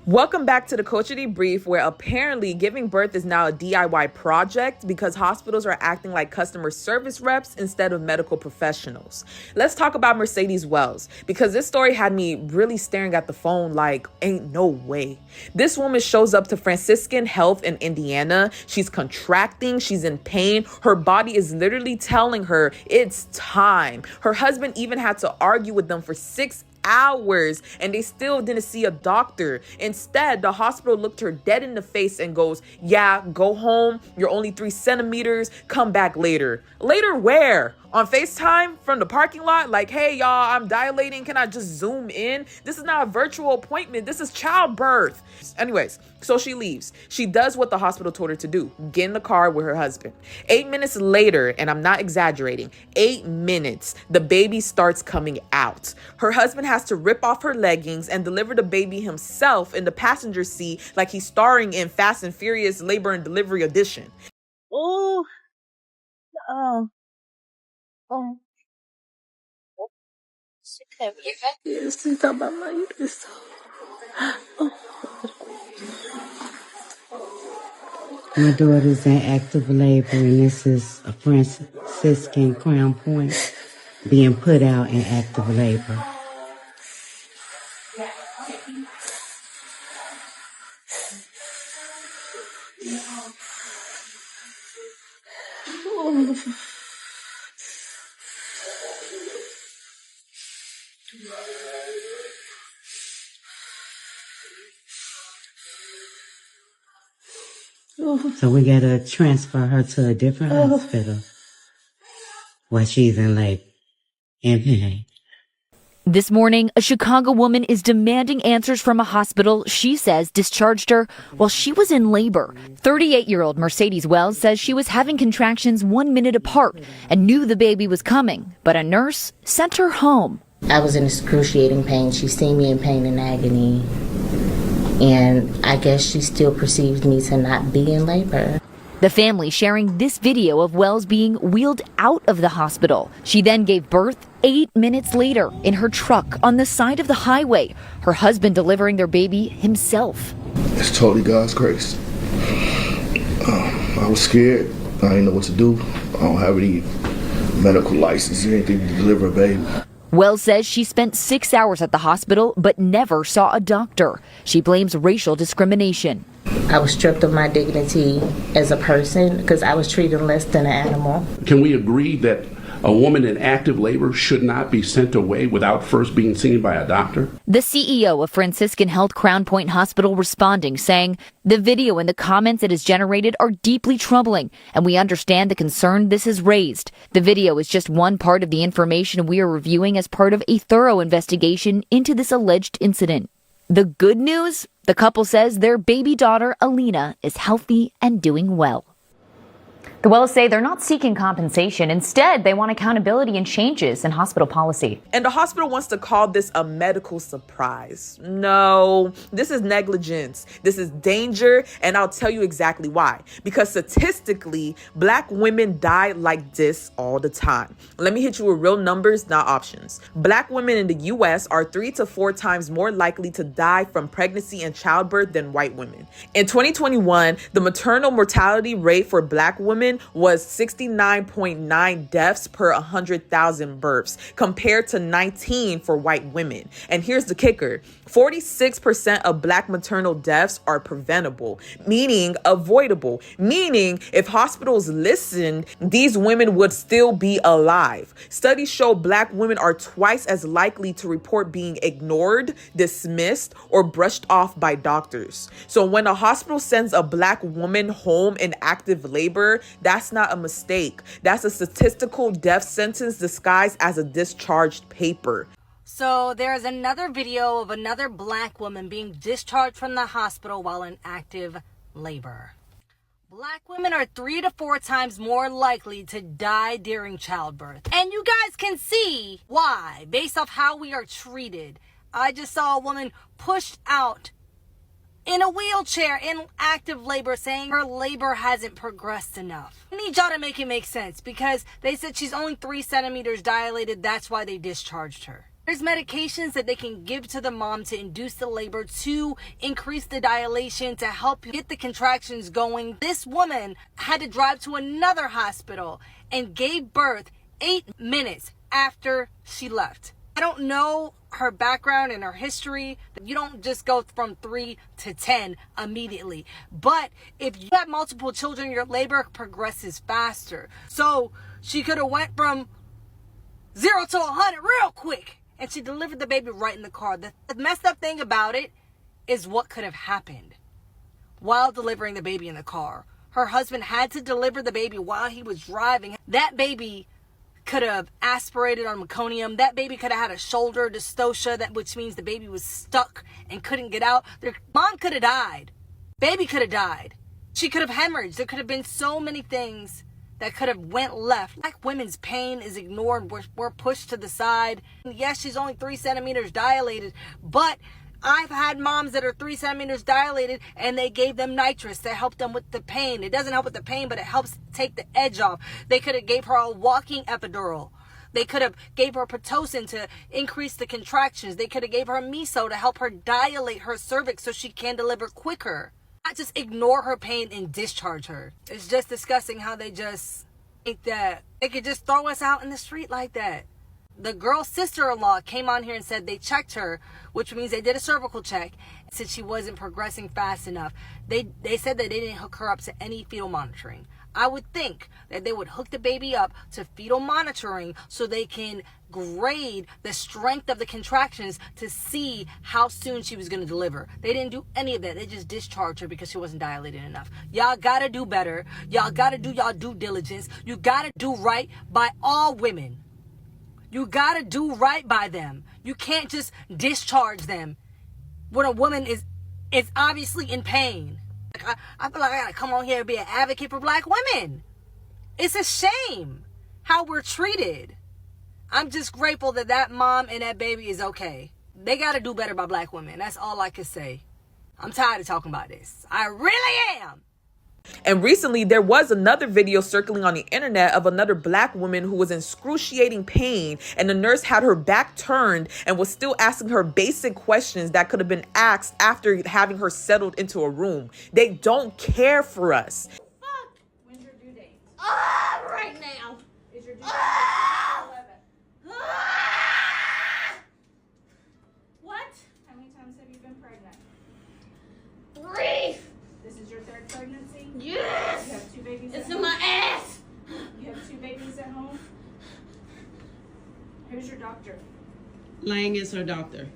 Welcome back to the Culture Debrief, where apparently giving birth is now a DIY project because hospitals are acting like customer service reps instead of medical professionals. Let's talk about Mercedes Wells, because this story had me really staring at the phone like, ain't no way. This woman shows up to Franciscan Health in Indiana. She's contracting, she's in pain. Her body is literally telling her it's time. Her husband even had to argue with them for 6 hours and they still didn't see a doctor. Instead, the hospital looked her dead in the face and goes, yeah, go home. You're only 3 centimeters. Come back later. Later where? On FaceTime from the parking lot? Like, hey, y'all, I'm dilating. Can I just zoom in? This is not a virtual appointment. This is childbirth. Anyways, so she leaves. She does what the hospital told her to do. Get in the car with her husband. 8 minutes later, and I'm not exaggerating, 8 minutes, the baby starts coming out. Her husband has to rip off her leggings and deliver the baby himself in the passenger seat like he's starring in Fast and Furious Labor and Delivery Edition. Oh. Yes, she's talking about my uterus. My daughter's in active labor, and this is a Franciscan Crown Point being put out in active labor. So we got to transfer her to a different hospital while she's in labor. In pain. This morning, a Chicago woman is demanding answers from a hospital she says discharged her while she was in labor. 38-year-old Mercedes Wells says she was having contractions 1 minute apart and knew the baby was coming, but a nurse sent her home. I was in excruciating pain. She's seen me in pain and agony. And I guess she still perceives me to not be in labor. The family sharing this video of Wells being wheeled out of the hospital. She then gave birth 8 minutes later in her truck on the side of the highway, her husband delivering their baby himself. It's totally God's grace. I was scared. I didn't know what to do. I don't have any medical license or anything to deliver a baby. Wells says she spent 6 hours at the hospital but never saw a doctor. She blames racial discrimination. I was stripped of my dignity as a person because I was treated less than an animal. Can we agree that a woman in active labor should not be sent away without first being seen by a doctor? The CEO of Franciscan Health Crown Point Hospital responding, saying, the video and the comments it has generated are deeply troubling, and we understand the concern this has raised. The video is just one part of the information we are reviewing as part of a thorough investigation into this alleged incident. The good news? The couple says their baby daughter, Alina, is healthy and doing well. The Wells say they're not seeking compensation. Instead, they want accountability and changes in hospital policy. And the hospital wants to call this a medical surprise. No, this is negligence. This is danger, and I'll tell you exactly why. Because statistically, Black women die like this all the time. Let me hit you with real numbers, not options. Black women in the U.S. are 3 to 4 times more likely to die from pregnancy and childbirth than white women. In 2021, the maternal mortality rate for Black women was 69.9 deaths per 100,000 births compared to 19 for white women. And here's the kicker. 46% of Black maternal deaths are preventable, meaning avoidable, meaning if hospitals listened, these women would still be alive. Studies show Black women are twice as likely to report being ignored, dismissed, or brushed off by doctors. So when a hospital sends a Black woman home in active labor, that's not a mistake. That's a statistical death sentence disguised as a discharged paper. So there's another video of another Black woman being discharged from the hospital while in active labor. Black women are 3 to 4 times more likely to die during childbirth. And you guys can see why, based off how we are treated. I just saw a woman pushed out in a wheelchair in active labor saying her labor hasn't progressed enough. I need y'all to make it make sense because they said she's only 3 centimeters dilated. That's why they discharged her. There's medications that they can give to the mom to induce the labor, to increase the dilation, to help get the contractions going. This woman had to drive to another hospital and gave birth 8 minutes after she left. I don't know her background and her history. You don't just go from 3 to 10 immediately. But if you have multiple children, your labor progresses faster. So she could have went from 0 to 100 real quick. And she delivered the baby right in the car. The messed up thing about it is what could have happened while delivering the baby in the car. Her husband had to deliver the baby while he was driving. That baby could have aspirated on meconium. That baby could have had a shoulder dystocia, which means the baby was stuck and couldn't get out. Their mom could have died. Baby could have died. She could have hemorrhaged. There could have been so many things that could have went left. Black women's pain is ignored. We're pushed to the side. Yes, she's only 3 centimeters dilated, but I've had moms that are 3 centimeters dilated and they gave them nitrous to help them with the pain. It doesn't help with the pain, but it helps take the edge off. They could have gave her a walking epidural. They could have gave her Pitocin to increase the contractions. They could have gave her meso to help her dilate her cervix so she can deliver quicker. Not just ignore her pain and discharge her. It's just disgusting how they just think that they could just throw us out in the street like that. The girl's sister-in-law came on here and said they checked her, which means they did a cervical check, and said she wasn't progressing fast enough. They said that they didn't hook her up to any fetal monitoring. I would think that they would hook the baby up to fetal monitoring so they can grade the strength of the contractions to see how soon she was going to deliver. They didn't do any of that. They just discharged her because she wasn't dilated enough. Y'all got to do better. Y'all got to do y'all due diligence. You got to do right by all women. You got to do right by them. You can't just discharge them when a woman is obviously in pain. I feel like I got to come on here and be an advocate for black women. It's a shame how we're treated. I'm just grateful that that mom and that baby is okay. They got to do better by black women. That's all I can say. I'm tired of talking about this. I really am. And recently, there was another video circling on the internet of another black woman who was in excruciating pain, and the nurse had her back turned and was still asking her basic questions that could have been asked after having her settled into a room. They don't care for us. Fuck! When's your due date? Right now. Is your due date 11? What? How many times have you been pregnant? 3. This is your 3rd pregnancy? Yes! You have 2 babies at home? It's in my ass! You have 2 babies at home? Who's your doctor? Lang is her doctor.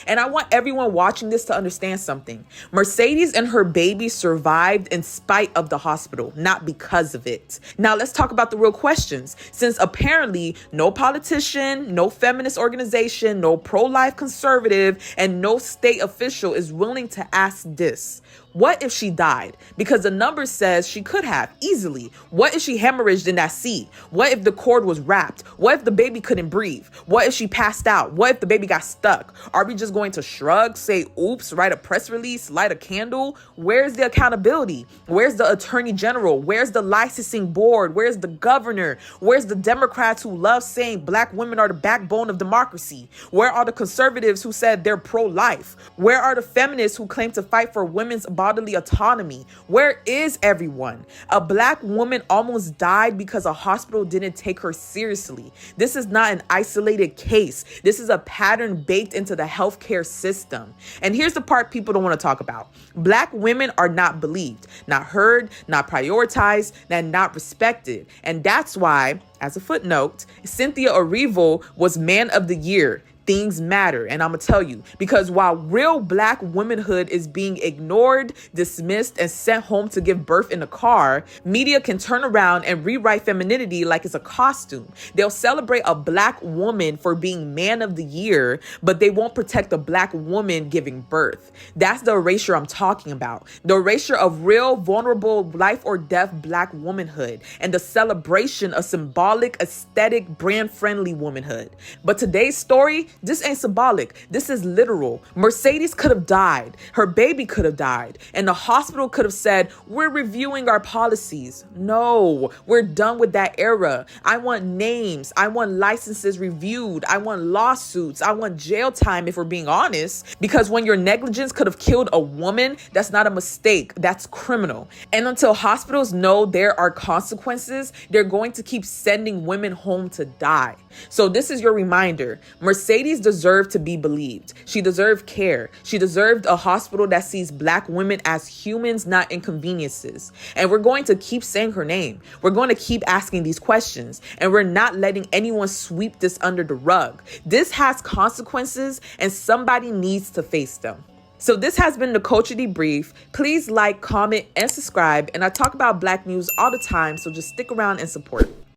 And I want everyone watching this to understand something. Mercedes and her baby survived in spite of the hospital, not because of it. Now let's talk about the real questions. Since apparently no politician, no feminist organization, no pro-life conservative, and no state official is willing to ask this. What if she died? Because the number says she could have easily. What if she hemorrhaged in that seat? What if the cord was wrapped? What if the baby couldn't breathe? What if she passed out? What if the baby got stuck? Are we just going to shrug, say oops, write a press release, light a candle? Where's the accountability? Where's the attorney general? Where's the licensing board? Where's the governor? Where's the Democrats who love saying black women are the backbone of democracy? Where are the conservatives who said they're pro-life? Where are the feminists who claim to fight for women's bodily autonomy? Where is everyone? A black woman almost died because a hospital didn't take her seriously. This is not an isolated case. This is a pattern baked into the healthcare system. And here's the part people don't want to talk about. Black women are not believed, not heard, not prioritized, and not respected. And that's why, as a footnote, Cynthia Erivo was Man of the Year. Things matter. And I'm going to tell you, because while real black womanhood is being ignored, dismissed, and sent home to give birth in a car, media can turn around and rewrite femininity like it's a costume. They'll celebrate a black woman for being Man of the Year, but they won't protect a black woman giving birth. That's the erasure I'm talking about. The erasure of real, vulnerable, life or death black womanhood, and the celebration of symbolic, aesthetic, brand-friendly womanhood. But today's story This ain't symbolic. This is literal. Mercedes could have died. Her baby could have died. And the hospital could have said, we're reviewing our policies. No, we're done with that era. I want names. I want licenses reviewed. I want lawsuits. I want jail time, if we're being honest. Because when your negligence could have killed a woman, that's not a mistake. That's criminal. And until hospitals know there are consequences, they're going to keep sending women home to die. So this is your reminder. Mercedes deserved to be believed. She deserved care. She deserved a hospital that sees Black women as humans, not inconveniences. And we're going to keep saying her name. We're going to keep asking these questions. And we're not letting anyone sweep this under the rug. This has consequences and somebody needs to face them. So this has been the Culture Debrief. Please like, comment, and subscribe. And I talk about Black news all the time, so just stick around and support.